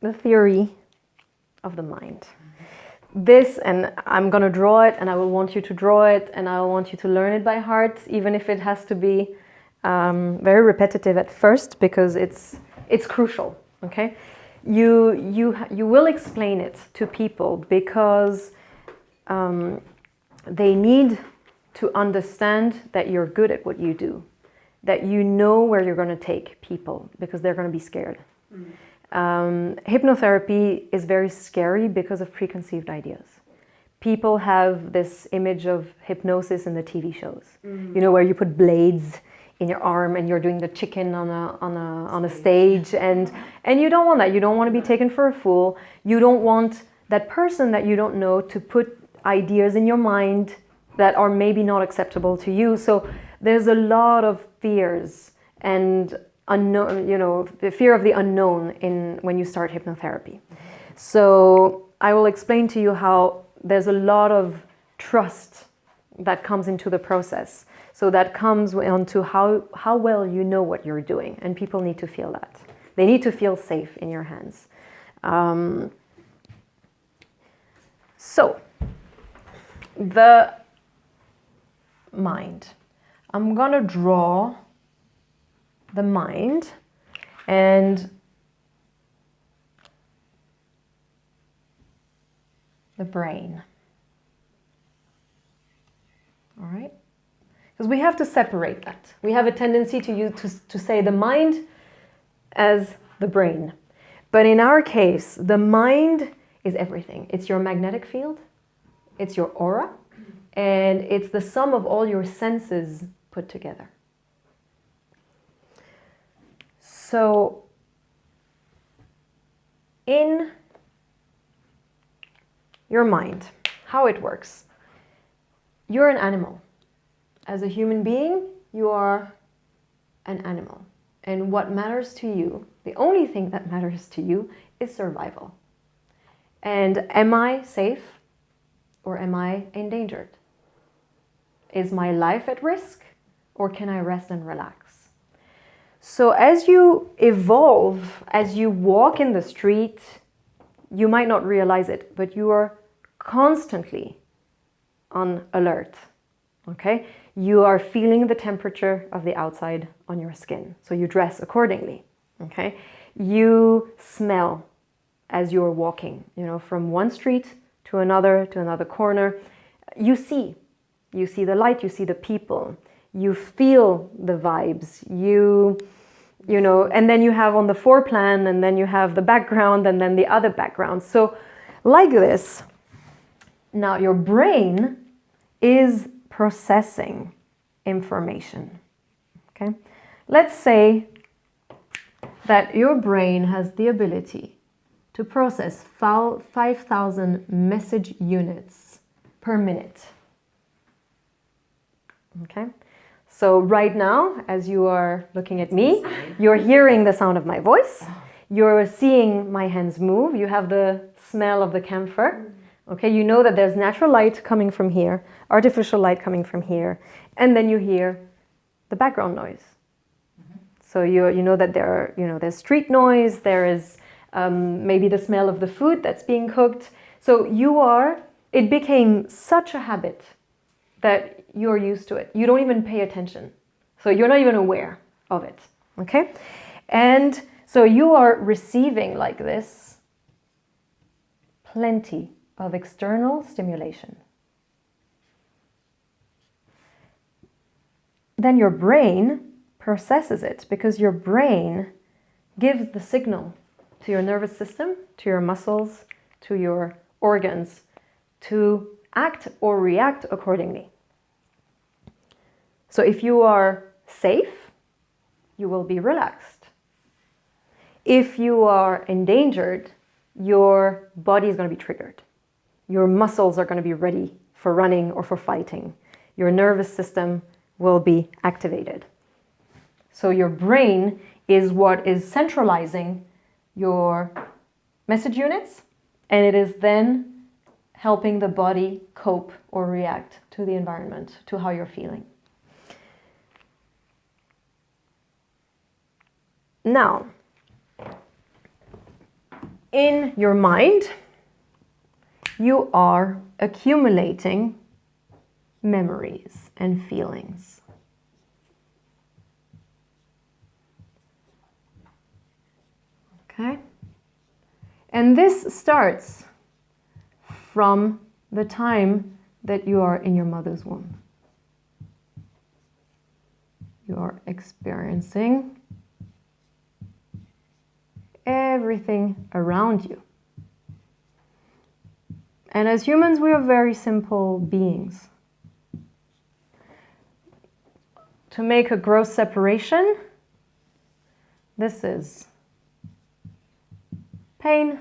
the theory of the mind. This, and I'm going to draw it, and I will want you to draw it, and I will want you to learn it by heart, even if it has to be very repetitive at first, because it's crucial. Okay, you will explain it to people because they need to understand that you're good at what you do, that you know where you're going to take people, because they're going to be scared. Hypnotherapy is very scary because of preconceived ideas. People have this image of hypnosis in the TV shows, you know, where you put blades in your arm and you're doing the chicken on a stage, and you don't want that. You don't want to be taken for a fool. You don't want that person that you don't know to put ideas in your mind that are maybe not acceptable to you. So there's a lot of fears and unknown, you know, the fear of the unknown when you start hypnotherapy. So I will explain to you how there's a lot of trust that comes into the process. So that comes onto how well you know what you're doing, and people need to feel that. They need to feel safe in your hands. So the mind. I'm gonna draw the mind and the brain. All right? Because we have to separate that. We have a tendency to say the mind as the brain. But in our case, the mind is everything. It's your magnetic field, it's your aura, and it's the sum of all your senses put together. So, in your mind, how it works. You're an animal. As a human being, you are an animal. And what matters to you, the only thing that matters to you, is survival. And am I safe or am I endangered? Is my life at risk or can I rest and relax? So as you evolve, as you walk in the street, you might not realize it, but you are constantly on alert, okay? You are feeling the temperature of the outside on your skin, so you dress accordingly, okay? You smell as you're walking, you know, from one street to another corner. You see the light, you see the people, you feel the vibes, you know, and then you have on the foreplan, and then you have the background, and then the other background. So like this, now your brain is processing information, okay? Let's say that your brain has the ability to process 5,000 message units per minute, okay? So right now, as you are looking at me, you're hearing the sound of my voice, you're seeing my hands move, you have the smell of the camphor, okay? You know that there's natural light coming from here, artificial light coming from here, and then you hear the background noise. So you know that there's street noise, there is maybe the smell of the food that's being cooked. So it became such a habit that you're used to it. You don't even pay attention. So you're not even aware of it, okay? And so you are receiving like this plenty of external stimulation. Then your brain processes it, because your brain gives the signal to your nervous system, to your muscles, to your organs to act or react accordingly. So if you are safe, you will be relaxed. If you are endangered, your body is going to be triggered. Your muscles are going to be ready for running or for fighting. Your nervous system will be activated. So your brain is what is centralizing your message units, and it is then helping the body cope or react to the environment, to how you're feeling. Now, in your mind, you are accumulating memories and feelings. Okay? And this starts from the time that you are in your mother's womb. You are experiencing everything around you. And as humans, we are very simple beings. To make a gross separation, this is pain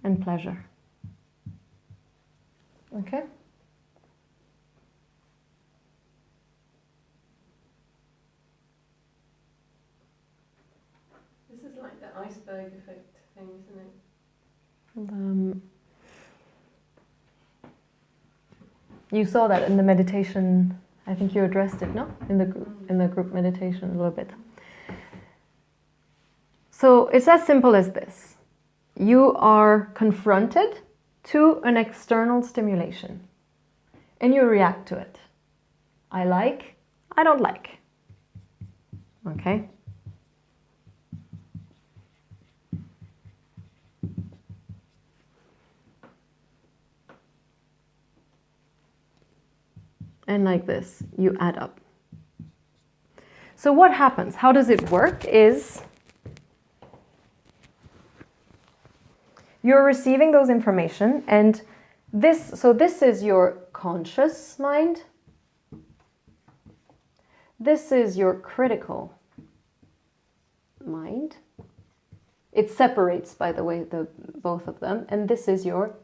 and pleasure. Okay? This is like the iceberg effect thing, isn't it? You saw that in the meditation. I think you addressed it, no? In the group meditation a little bit. So it's as simple as this. You are confronted to an external stimulation and you react to it. I like, I don't like. Okay? And like this, you add up. So what happens? How does it work is you're receiving those information and this is your conscious mind. This is your critical mind. It separates, by the way, both of them. And this is your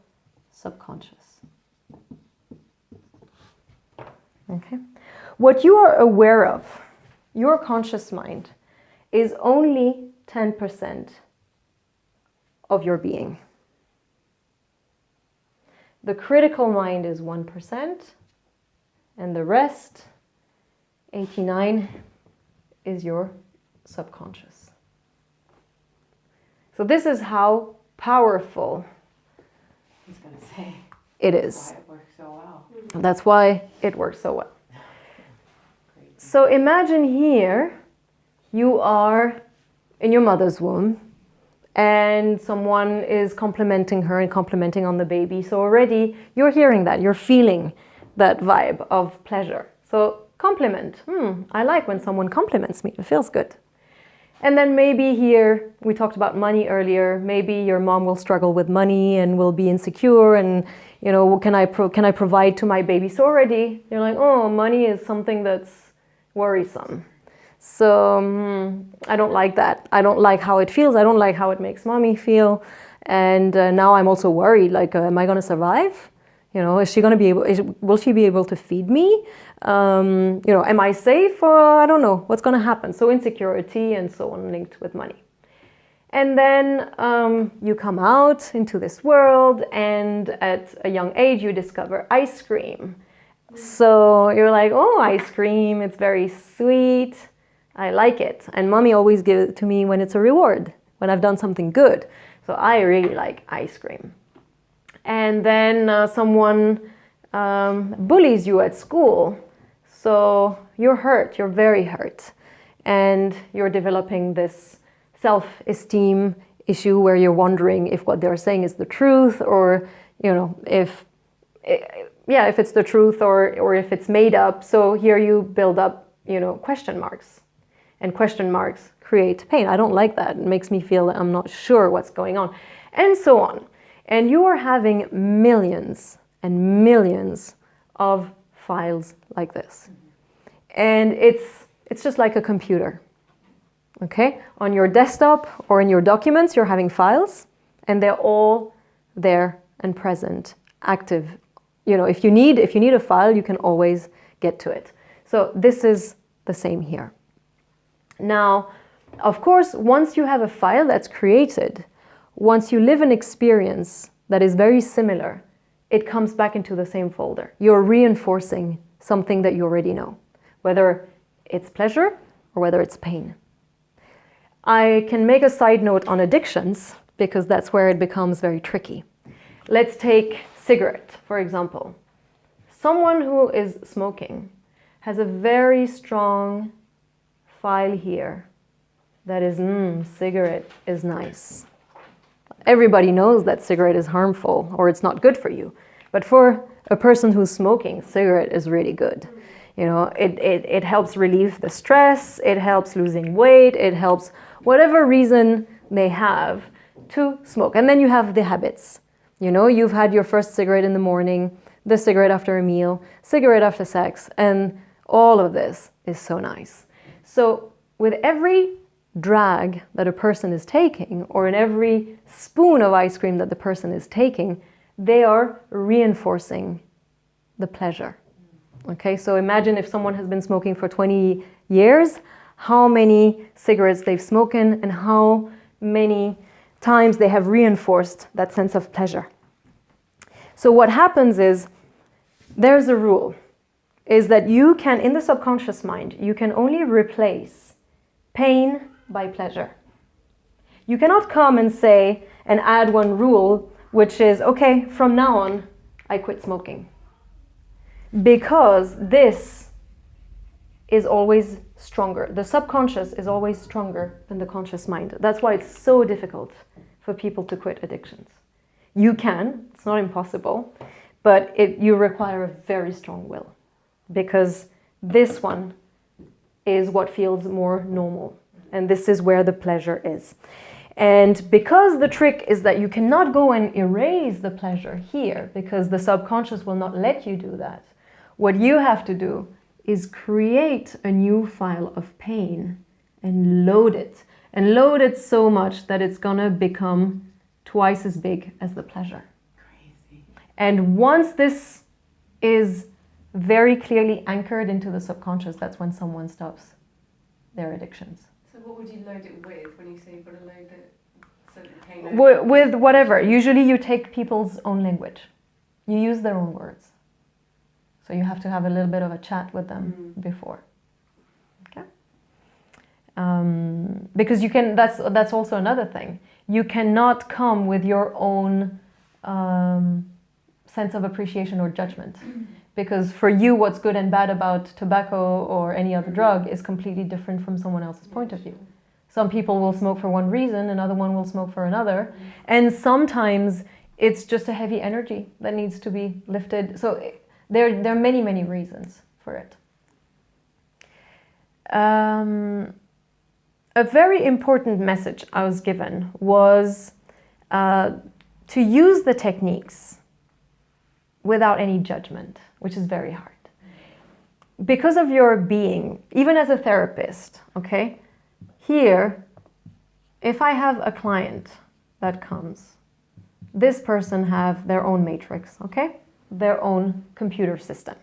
subconscious. Okay. What you are aware of, your conscious mind, is only 10% of your being. The critical mind is 1%, and the rest, 89%, is your subconscious. So this is how powerful I was going to say. It is. Why it works so well. That's why it works so well. So imagine here you are in your mother's womb and someone is complimenting her and complimenting on the baby. So already you're hearing that, you're feeling that vibe of pleasure. So compliment. I like when someone compliments me, it feels good. And then maybe here, we talked about money earlier, maybe your mom will struggle with money and will be insecure and, you know, can I provide to my baby? So already you're like, oh, money is something that's worrisome. So I don't like that. I don't like how it feels. I don't like how it makes mommy feel. And now I'm also worried, like, am I going to survive? You know, is she going to be able, will she be able to feed me? You know, am I safe or I don't know what's going to happen? So insecurity and so on linked with money. And then you come out into this world and at a young age you discover ice cream. So you're like, oh, ice cream, it's very sweet. I like it. And mommy always gives it to me when it's a reward, when I've done something good. So I really like ice cream. And then someone bullies you at school. So you're hurt, you're very hurt. And you're developing this self-esteem issue where you're wondering if what they're saying is the truth or, you know, if it's the truth or if it's made up. So here you build up, you know, question marks. And question marks create pain. I don't like that. It makes me feel that I'm not sure what's going on. And so on. And you are having millions and millions of files like this. And it's just like a computer. Okay? On your desktop or in your documents, you're having files and they're all there and present, active. You know, if you need a file, you can always get to it. So this is the same here. Now, of course, once you have a file that's created, once you live an experience that is very similar, it comes back into the same folder. You're reinforcing something that you already know, whether it's pleasure or whether it's pain. I can make a side note on addictions. because that's where it becomes very tricky. Let's take cigarette, for example. Someone who is smoking has a very strong file here that is, cigarette is nice. Everybody knows that cigarette is harmful or it's not good for you. But for a person who's smoking, cigarette is really good. You know, it helps relieve the stress, it helps losing weight, it helps whatever reason they have to smoke. And then you have the habits. You know, you've had your first cigarette in the morning, the cigarette after a meal, cigarette after sex, and all of this is so nice. So with every drag that a person is taking, or in every spoon of ice cream that the person is taking, they are reinforcing the pleasure. Okay, so imagine if someone has been smoking for 20 years, how many cigarettes they've smoked and how many times they have reinforced that sense of pleasure. So what happens is, there's a rule, is that you can, in the subconscious mind, you can only replace pain by pleasure. You cannot come and say and add one rule, which is, okay, from now on, I quit smoking. Because this is always stronger. The subconscious is always stronger than the conscious mind. That's why it's so difficult for people to quit addictions. You can, it's not impossible, but you require a very strong will, because this one is what feels more normal. And this is where the pleasure is. And because the trick is that you cannot go and erase the pleasure here, because the subconscious will not let you do that, what you have to do is create a new file of pain and load it. And load it so much that it's gonna become twice as big as the pleasure. Crazy. And once this is very clearly anchored into the subconscious, that's when someone stops their addictions. So what would you load it with when you say you've got to load it? So the pain With whatever. Usually you take people's own language. You use their own words. So you have to have a little bit of a chat with them before. Okay? Because you can, that's also another thing. You cannot come with your own sense of appreciation or judgment. Because for you, what's good and bad about tobacco or any other drug is completely different from someone else's point of view. Some people will smoke for one reason, another one will smoke for another. And sometimes it's just a heavy energy that needs to be lifted. So there are many, many reasons for it. A very important message I was given was to use the techniques without any judgment, which is very hard. Because of your being, even as a therapist, okay? Here, if I have a client that comes, this person have their own matrix, okay? Their own computer system.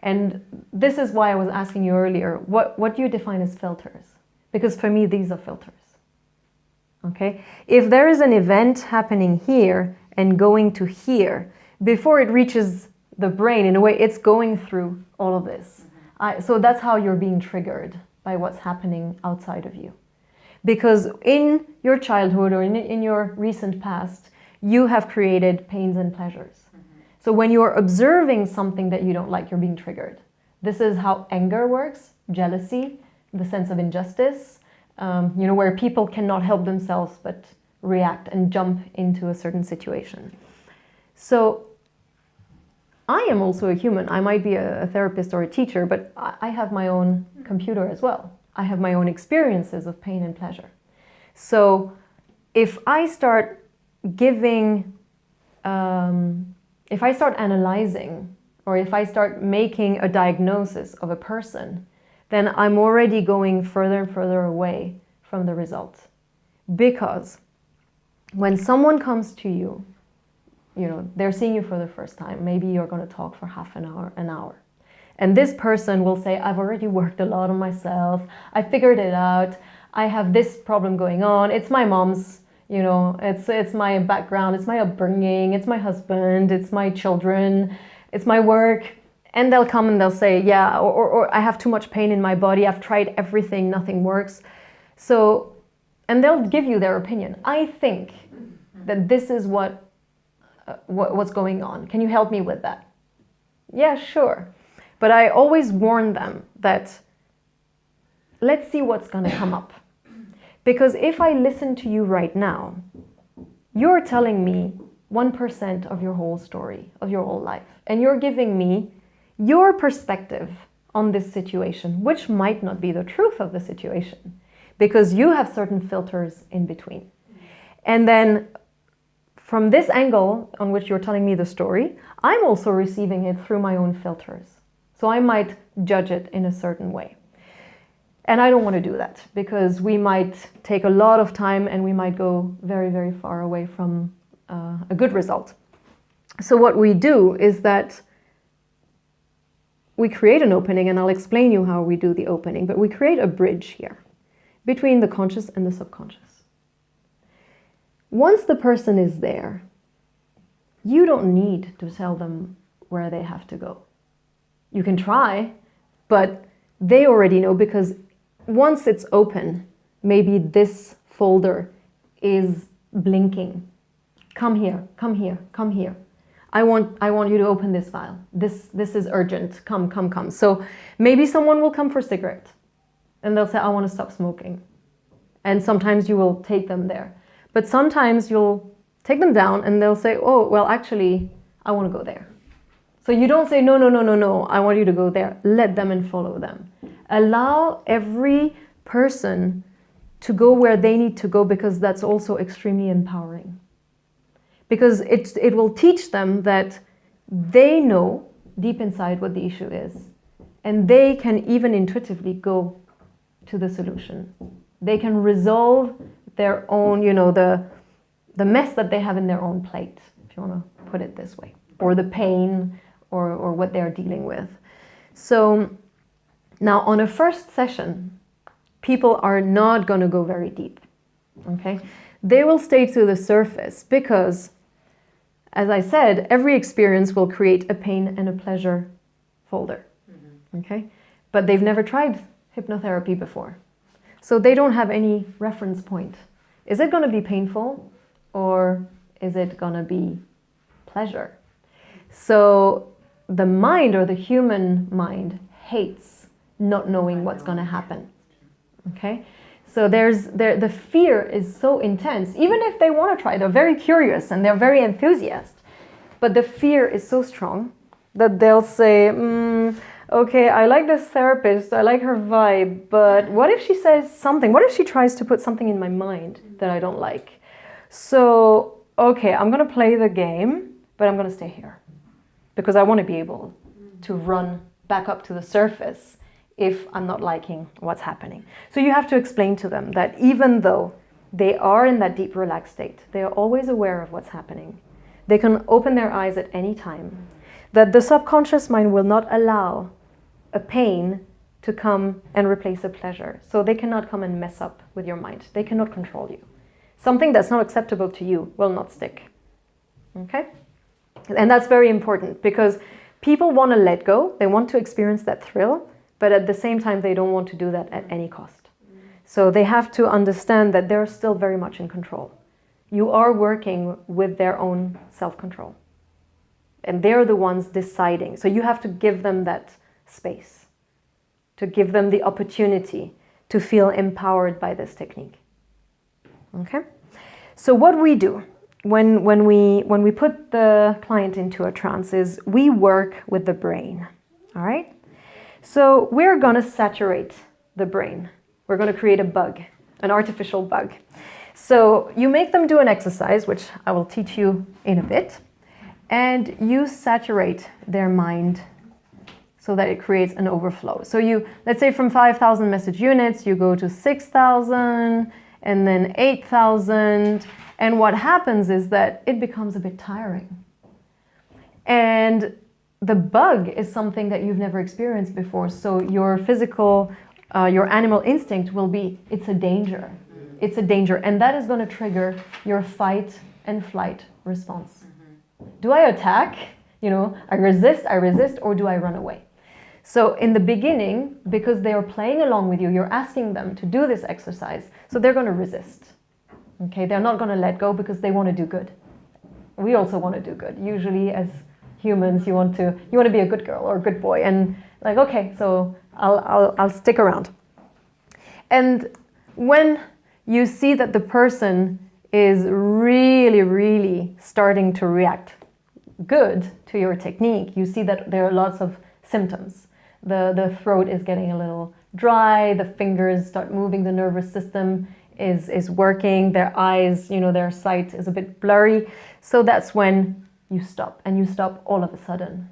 And this is why I was asking you earlier, what do you define as filters? Because for me, these are filters, okay? If there is an event happening here and going to here, before it reaches the brain, in a way, it's going through all of this. So that's how you're being triggered by what's happening outside of you. Because in your childhood or in your recent past, you have created pains and pleasures. So when you're observing something that you don't like, you're being triggered. This is how anger works, jealousy, the sense of injustice, where people cannot help themselves but react and jump into a certain situation. So I am also a human. I might be a therapist or a teacher, but I have my own computer as well. I have my own experiences of pain and pleasure. So if I start if I start analyzing, or if I start making a diagnosis of a person, then I'm already going further and further away from the result. Because when someone comes to you, they're seeing you for the first time. Maybe you're going to talk for half an hour. And this person will say, I've already worked a lot on myself. I figured it out. I have this problem going on. It's my mom's, it's my background. It's my upbringing. It's my husband. It's my children. It's my work. And they'll come and they'll say, yeah, or I have too much pain in my body. I've tried everything. Nothing works. So, and they'll give you their opinion. I think that this is what's going on. Can you help me with that? Yeah, sure. But I always warn them that let's see what's going to come up. Because if I listen to you right now, you're telling me 1% of your whole story, of your whole life. And you're giving me your perspective on this situation, which might not be the truth of the situation, because you have certain filters in between. And then from this angle on which you're telling me the story, I'm also receiving it through my own filters. So I might judge it in a certain way. And I don't want to do that, because we might take a lot of time and we might go very, very far away from a good result. So what we do is that we create an opening, and I'll explain you how we do the opening, but we create a bridge here between the conscious and the subconscious. Once the person is there, you don't need to tell them where they have to go. You can try, but they already know, because once it's open, maybe this folder is blinking. Come here, come here, come here. I want you to open this file. This is urgent. Come, come, come. So maybe someone will come for a cigarette and they'll say, I want to stop smoking. And sometimes you will take them there. But sometimes you'll take them down and they'll say, oh, well, actually, I want to go there. So you don't say, no, no, no, no, no, I want you to go there. Let them and follow them. Allow every person to go where they need to go, because that's also extremely empowering. Because it will teach them that they know deep inside what the issue is, and they can even intuitively go to the solution. They can resolve their own, the mess that they have in their own plate, if you want to put it this way, or the pain or what they're dealing with. So now on a first session, people are not going to go very deep, okay? They will stay to the surface because, as I said, every experience will create a pain and a pleasure folder, okay? But they've never tried hypnotherapy before. So they don't have any reference point. Is it going to be painful, or is it going to be pleasure? So the mind, or the human mind, hates not knowing what's going to happen, okay? So the fear is so intense. Even if they want to try, they're very curious and they're very enthusiastic. But the fear is so strong that they'll say, okay, I like this therapist, I like her vibe, but what if she says something? What if she tries to put something in my mind that I don't like? So, okay, I'm going to play the game, but I'm going to stay here, because I want to be able to run back up to the surface if I'm not liking what's happening. So you have to explain to them that even though they are in that deep relaxed state, they are always aware of what's happening. They can open their eyes at any time. That the subconscious mind will not allow a pain to come and replace a pleasure. So they cannot come and mess up with your mind. They cannot control you. Something that's not acceptable to you will not stick. Okay? And that's very important, because people want to let go. They want to experience that thrill. But at the same time, they don't want to do that at any cost. So they have to understand that they're still very much in control. You are working with their own self-control. And they're the ones deciding. So you have to give them that space, to give them the opportunity to feel empowered by this technique. Okay? So what we do when we put the client into a trance is we work with the brain. All right? So we're going to saturate the brain. We're going to create a bug, an artificial bug. So you make them do an exercise, which I will teach you in a bit, and you saturate their mind so that it creates an overflow. So you, let's say from 5,000 message units, you go to 6,000 and then 8,000. And what happens is that it becomes a bit tiring. And the bug is something that you've never experienced before. So your physical, your animal instinct will be, it's a danger. It's a danger. And that is going to trigger your fight and flight response. Do I attack? I resist, or do I run away? So in the beginning, because they are playing along with you, you're asking them to do this exercise, so they're going to resist. Okay, they're not going to let go because they want to do good. We also want to do good. Usually, as humans, you want to be a good girl or a good boy, and like, okay, so I'll stick around. And when you see that the person is really, really starting to react good to your technique, you see that there are lots of symptoms. The throat is getting a little dry, the fingers start moving, the nervous system is working, their eyes, their sight is a bit blurry. So that's when you stop, and you stop all of a sudden.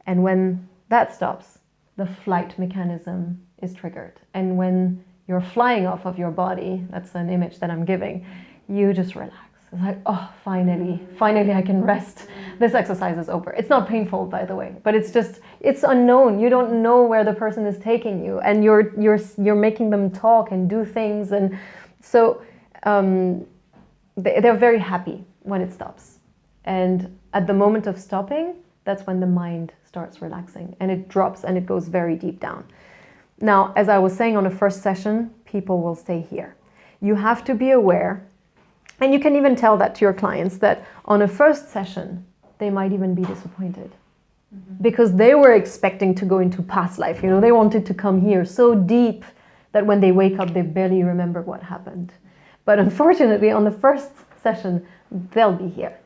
And when that stops, the flight mechanism is triggered. And when you're flying off of your body, that's an image that I'm giving, you just relax. It's like, oh, finally I can rest. This exercise is over. It's not painful, by the way, but it's unknown. You don't know where the person is taking you, and you're making them talk and do things, and so they're very happy when it stops. And at the moment of stopping, that's when the mind starts relaxing, and it drops and it goes very deep down. Now, as I was saying on the first session, people will stay here. You have to be aware, and you can even tell that to your clients, that on a first session, they might even be disappointed. Because they were expecting to go into past life. They wanted to come here so deep that when they wake up, they barely remember what happened. But unfortunately, on the first session, they'll be here.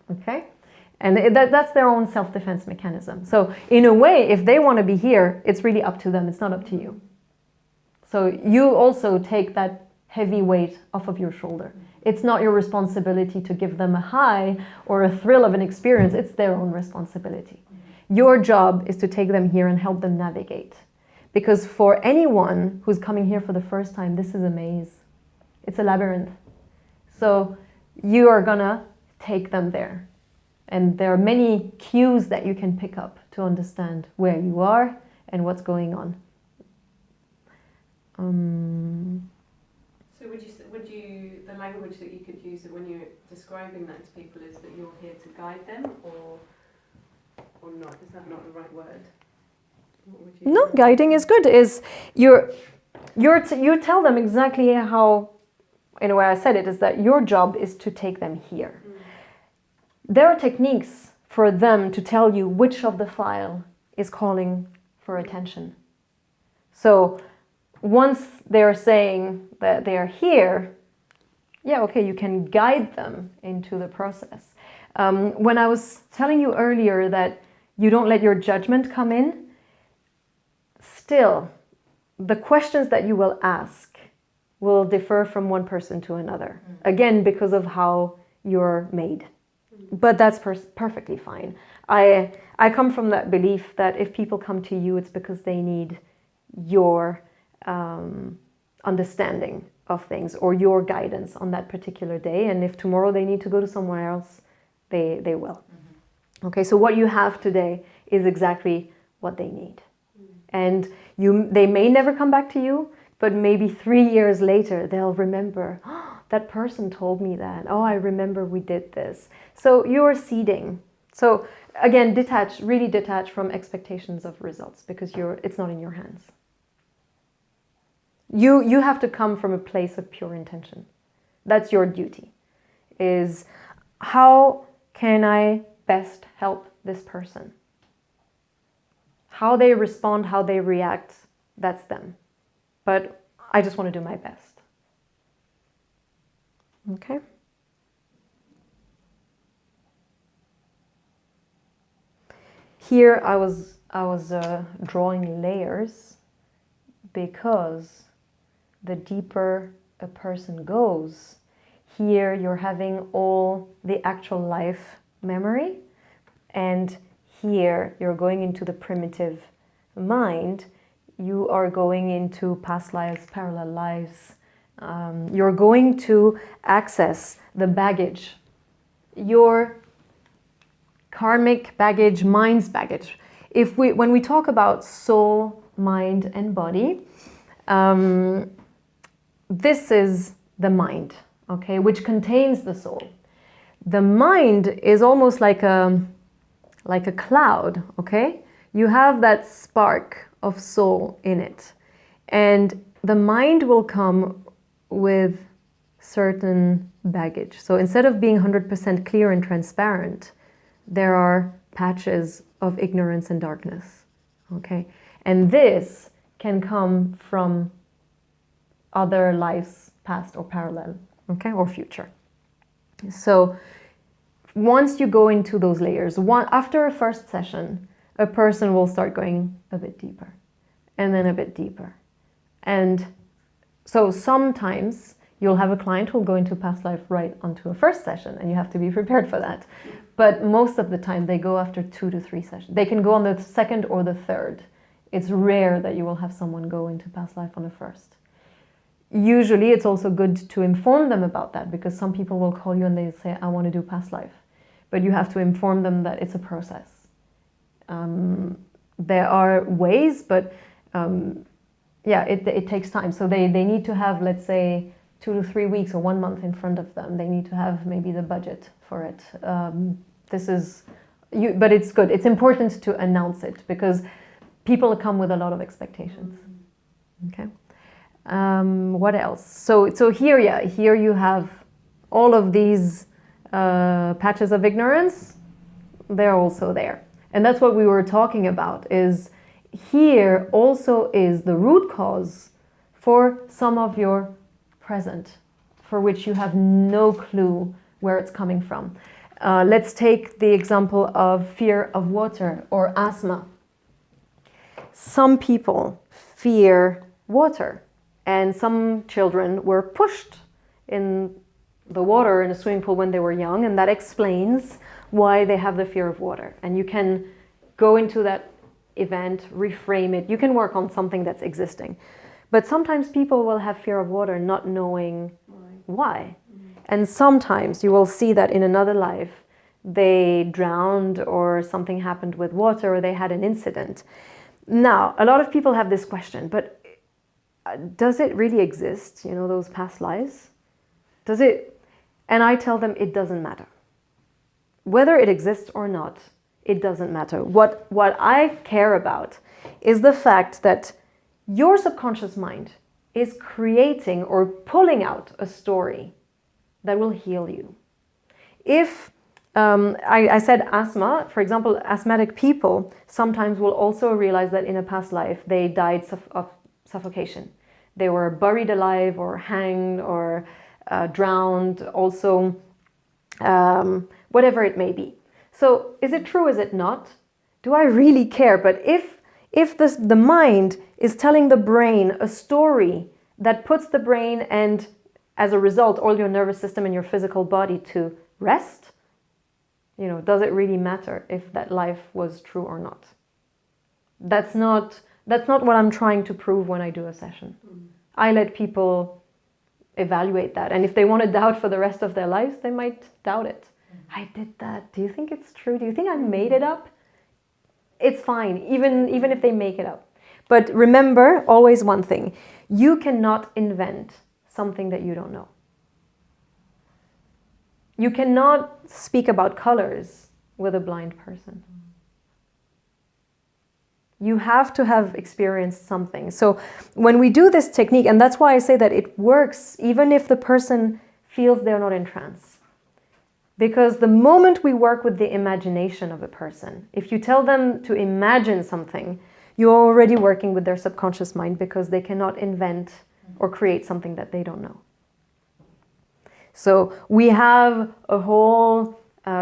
Okay? And that's their own self-defense mechanism. So in a way, if they want to be here, it's really up to them. It's not up to you. So you also take that heavy weight off of your shoulder. It's not your responsibility to give them a high or a thrill of an experience. It's their own responsibility. Your job is to take them here and help them navigate. Because for anyone who's coming here for the first time, this is a maze. It's a labyrinth. So you are gonna take them there. And there are many cues that you can pick up to understand where you are and what's going on. So would you the language that you could use when you're describing that to people is that you're here to guide them, or not? Is that not the right word? No, guiding is good. You tell them exactly how, in a way I said it, is that your job is to take them here. There are techniques for them to tell you which of the file is calling for attention. So once they're saying that they're here, yeah, okay, you can guide them into the process. When I was telling you earlier that you don't let your judgment come in, still, the questions that you will ask will differ from one person to another. Again, because of how you're made. But that's perfectly fine. I come from that belief that if people come to you, it's because they need your understanding of things or your guidance on that particular day. And if tomorrow they need to go to somewhere else, they will. Okay, so what you have today is exactly what they need. And they may never come back to you, but maybe 3 years later, they'll remember, oh, that person told me that. Oh, I remember we did this. So you're seeding. So again, really detach from expectations of results, because it's not in your hands. You have to come from a place of pure intention. That's your duty, is how can I best help this person? How they respond, how they react, that's them. But I just want to do my best. Okay? Here I was drawing layers, because the deeper a person goes, here you're having all the actual life memory, and here you're going into the primitive mind. You are going into past lives, parallel lives. You're going to access the baggage, your karmic baggage, mind's baggage. When we talk about soul, mind, and body, this is the mind, okay, which contains the soul. The mind is almost like a cloud, okay? You have that spark of soul in it. And the mind will come with certain baggage. So instead of being 100% clear and transparent, there are patches of ignorance and darkness. Okay? And this can come from other lives, past or parallel, okay, or future. So once you go into those layers, after a first session, a person will start going a bit deeper and then a bit deeper. And so sometimes you'll have a client who'll go into past life right onto a first session, and you have to be prepared for that. But most of the time they go after 2 to 3 sessions. They can go on the second or the third. It's rare that you will have someone go into past life on the first. Usually it's also good to inform them about that, because some people will call you and they say, I want to do past life. But you have to inform them that it's a process. There are ways, but yeah, it takes time. So they need to have, let's say, 2 to 3 weeks or 1 month in front of them. They need to have maybe the budget for it. But it's good. It's important to announce it, because people come with a lot of expectations. Okay. What else? So here you have all of these patches of ignorance. They're also there. And that's what we were talking about, is here also is the root cause for some of your present, for which you have no clue where it's coming from. Let's take the example of fear of water or asthma. Some people fear water, and some children were pushed in the water in a swimming pool when they were young, and that explains why they have the fear of water. And you can go into that event, reframe it. You can work on something that's existing. But sometimes people will have fear of water not knowing why. And sometimes you will see that in another life they drowned, or something happened with water, or they had an incident. Now, a lot of people have this question, but does it really exist, those past lives? Does it? And I tell them it doesn't matter. Whether it exists or not, it doesn't matter. What I care about is the fact that your subconscious mind is creating or pulling out a story that will heal you. If I said asthma, for example, asthmatic people sometimes will also realize that in a past life they died of suffocation. They were buried alive or hanged or drowned, also whatever it may be. So is it true, is it not? Do I really care? But if the mind is telling the brain a story that puts the brain and, as a result, all your nervous system and your physical body to rest, does it really matter if that life was true or not? That's not what I'm trying to prove when I do a session. I let people evaluate that. And if they want to doubt for the rest of their lives, they might doubt it. I did that. Do you think it's true? Do you think I made it up? It's fine, even if they make it up. But remember always one thing. You cannot invent something that you don't know. You cannot speak about colors with a blind person. You have to have experienced something. So when we do this technique, and that's why I say that it works even if the person feels they're not in trance. Because the moment we work with the imagination of a person, if you tell them to imagine something, you're already working with their subconscious mind, because they cannot invent or create something that they don't know. So we have a whole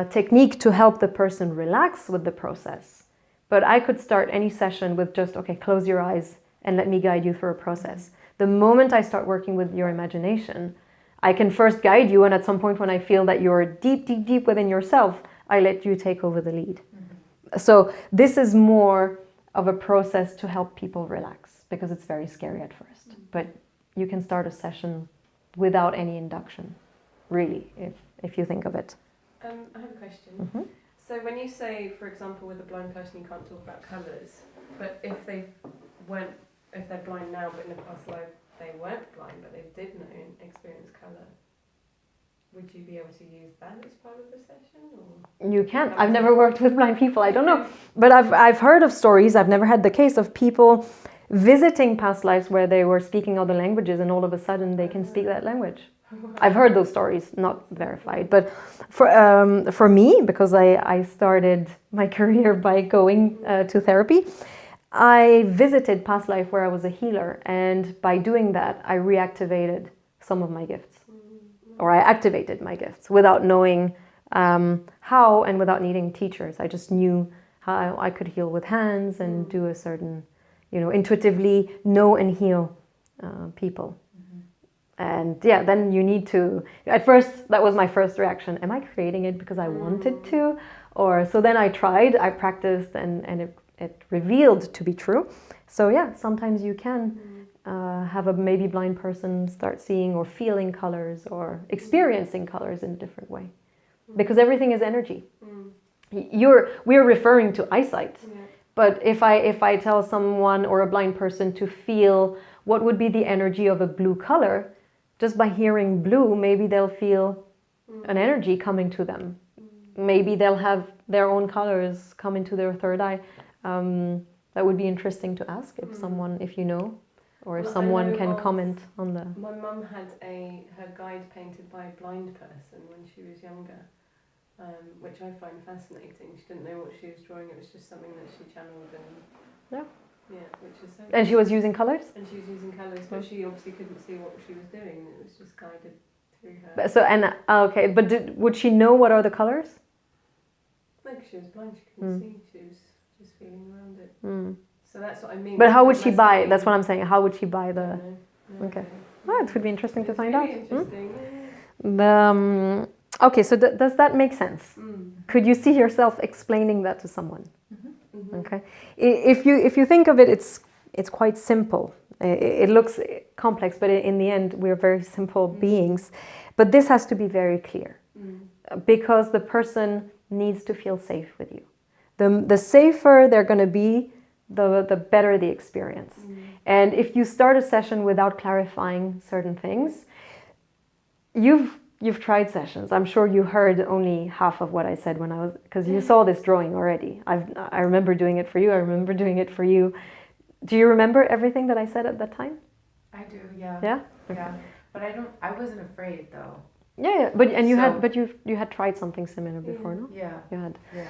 technique to help the person relax with the process. But I could start any session with just, okay, close your eyes and let me guide you through a process. The moment I start working with your imagination, I can first guide you, and at some point when I feel that you're deep, deep, deep within yourself, I let you take over the lead. So this is more of a process to help people relax, because it's very scary at first. But you can start a session without any induction, really, if you think of it. I have a question. So when you say, for example, with a blind person, you can't talk about colours, but if they're blind now, but in a past life they weren't blind, but they did know and experience colour, would you be able to use that as part of the session? Or? You can. I've never worked with blind people. I don't know. But I've heard of stories. I've never had the case of people visiting past lives where they were speaking other languages, and all of a sudden they can speak that language. I've heard those stories, not verified, but for me, because I started my career by going to therapy, I visited past life where I was a healer, and by doing that, I reactivated some of my gifts, or I activated my gifts without knowing how and without needing teachers. I just knew how I could heal with hands and do a certain, intuitively know and heal people. And yeah, then you need to, at first, that was my first reaction. Am I creating it because I wanted to? Or, so then I tried, I practiced, and it revealed to be true. So yeah, sometimes you can have a maybe blind person start seeing or feeling colors or experiencing colors in a different way. Because everything is energy. We're referring to eyesight. Yeah. But if I tell someone or a blind person to feel what would be the energy of a blue color, just by hearing blue, maybe they'll feel an energy coming to them. Maybe they'll have their own colors come into their third eye. That would be interesting to ask if someone, if you know, or if someone can comment on the... My mum had her guide painted by a blind person when she was younger, which I find fascinating. She didn't know what she was drawing. It was just something that she channeled and... Yeah, which is so... And she was using colours? And she was using colours, but she obviously couldn't see what she was doing. It was just guided through her. So, and, okay, but would she know what are the colours? No, because she was blind, she couldn't see. She was just feeling around it. So that's what I mean. But how would she buy, that's what I'm saying, how would she buy the... No, okay. Oh, it would be interesting to find out. Interesting. Okay, so does that make sense? Could you see yourself explaining that to someone? Okay. If you think of it, it's quite simple. It looks complex, but in the end, we're very simple beings. But this has to be very clear, because the person needs to feel safe with you. The safer they're going to be, the better the experience. And if you start a session without clarifying certain things, You've tried sessions. I'm sure you heard only half of what I said when I was, because you saw this drawing already. I remember doing it for you. I remember doing it for you. Do you remember everything that I said at that time? I do, yeah. Yeah? Okay. Yeah. But I wasn't afraid though. Yeah. But you had tried something similar before, no? Yeah. You had. Yeah.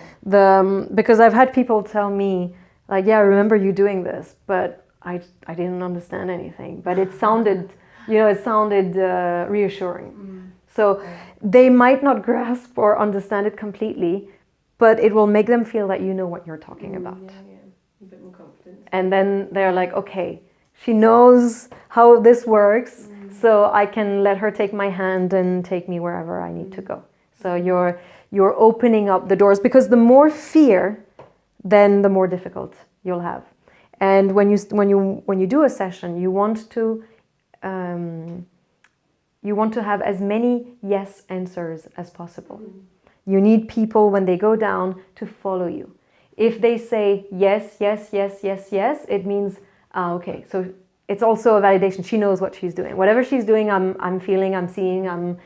Because I've had people tell me, like, yeah, I remember you doing this, but I didn't understand anything. But it sounded, reassuring. So they might not grasp or understand it completely, but it will make them feel that you know what you're talking about. Yeah. A bit more confidence. And then they're like, okay, she knows how this works, so I can let her take my hand and take me wherever I need to go. So you're opening up the doors, because the more fear, then the more difficult you'll have. And when you do a session, you want to have as many yes answers as possible. You need people, when they go down, to follow you. If they say yes, yes, yes, yes, yes, it means, okay, so it's also a validation. She knows what she's doing. Whatever she's doing, I'm feeling, I'm seeing, I'm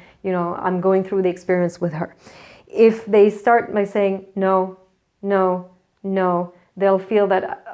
going through the experience with her. If they start by saying no, no, no, they'll feel that